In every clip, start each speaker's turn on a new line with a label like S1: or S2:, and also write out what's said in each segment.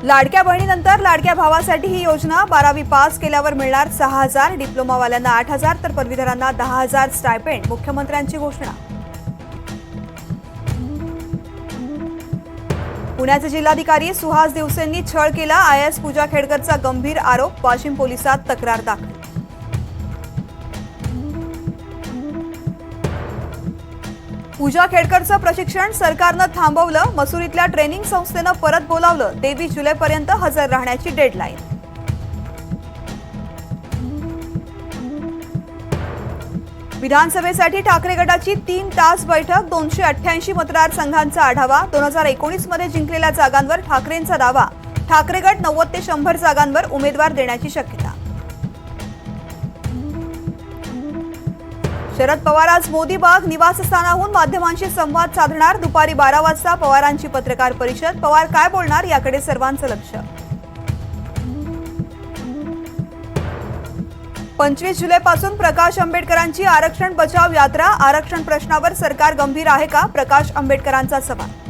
S1: लाडक्या बहिणीनंतर लाडक्या भावासाठी ही योजना 12वी पास केल्यावर मिळणार 6,000, डिप्लोमावाल्यांना 8,000 तर पदवीधरांना 10,000 स्टायपेंड, मुख्यमंत्र्यांची घोषणा. पुण्याचे जिल्हाधिकारी सुहास दिवसेंनी छळ केला, आयएएस पूजा खेडकरचा गंभीर आरोप, वाशिम पोलिसात तक्रार दाखल. पूजा खेडकरचं प्रशिक्षण सरकारनं थांबवलं, मसुरीतल्या ट्रेनिंग संस्थेनं परत बोलावलं, 23 जुलैपर्यंत हजर राहण्याची डेडलाईन. विधानसभेसाठी ठाकरे गटाची 3 तास बैठक, 288 मतदारसंघांचा आढावा, 2019 मध्ये जिंकलेल्या जागांवर ठाकरेंचा दावा, ठाकरे गट 90 ते 100 जागांवर उमेदवार देण्याची शक्यता. शरद पवार आज मोदी बाग निवासस्थानाहून माध्यमांशी संवाद साधणार, दुपारी 12 वाजता पवारांची पत्रकार परिषद, पवार काय बोलणार याकडे सर्वांचं लक्ष. 25 जुलैपासून प्रकाश आंबेडकरांची आरक्षण बचाव यात्रा, आरक्षण प्रश्नावर सरकार गंभीर आहे का, प्रकाश आंबेडकरांचा सवाल.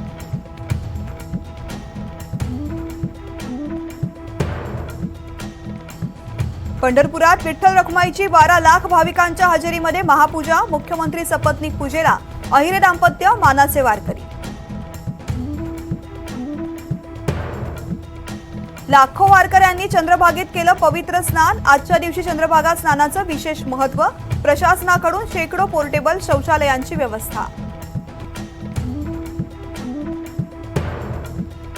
S1: पंढरपुरात विठ्ठल रखुमाईची 12 लाख भाविकांच्या हजेरीमध्ये महापूजा, मुख्यमंत्री सपत्नीक पूजेला अहिरे दाम्पत्य, मानाचे वारकरी. लाखो वारकऱ्यांनी चंद्रभागेत केलं पवित्र स्नान, आजच्या दिवशी चंद्रभागा स्नानाचं विशेष महत्त्व, प्रशासनाकडून शेकडो पोर्टेबल शौचालयांची व्यवस्था.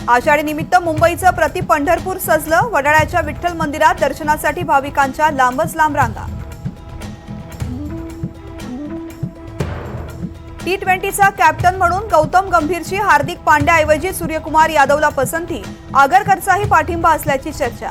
S1: आषाढी निमित्त मुंबईचं प्रति पंढरपूर सजलं, वडाळ्याच्या विठ्ठल मंदिरात दर्शनासाठी भाविकांच्या लांबच लांब रांगा. T20चा कॅप्टन म्हणून गौतम गंभीरची हार्दिक पांड्याऐवजी सूर्यकुमार यादवला पसंती, आगरकरचाही पाठिंबा असल्याची चर्चा.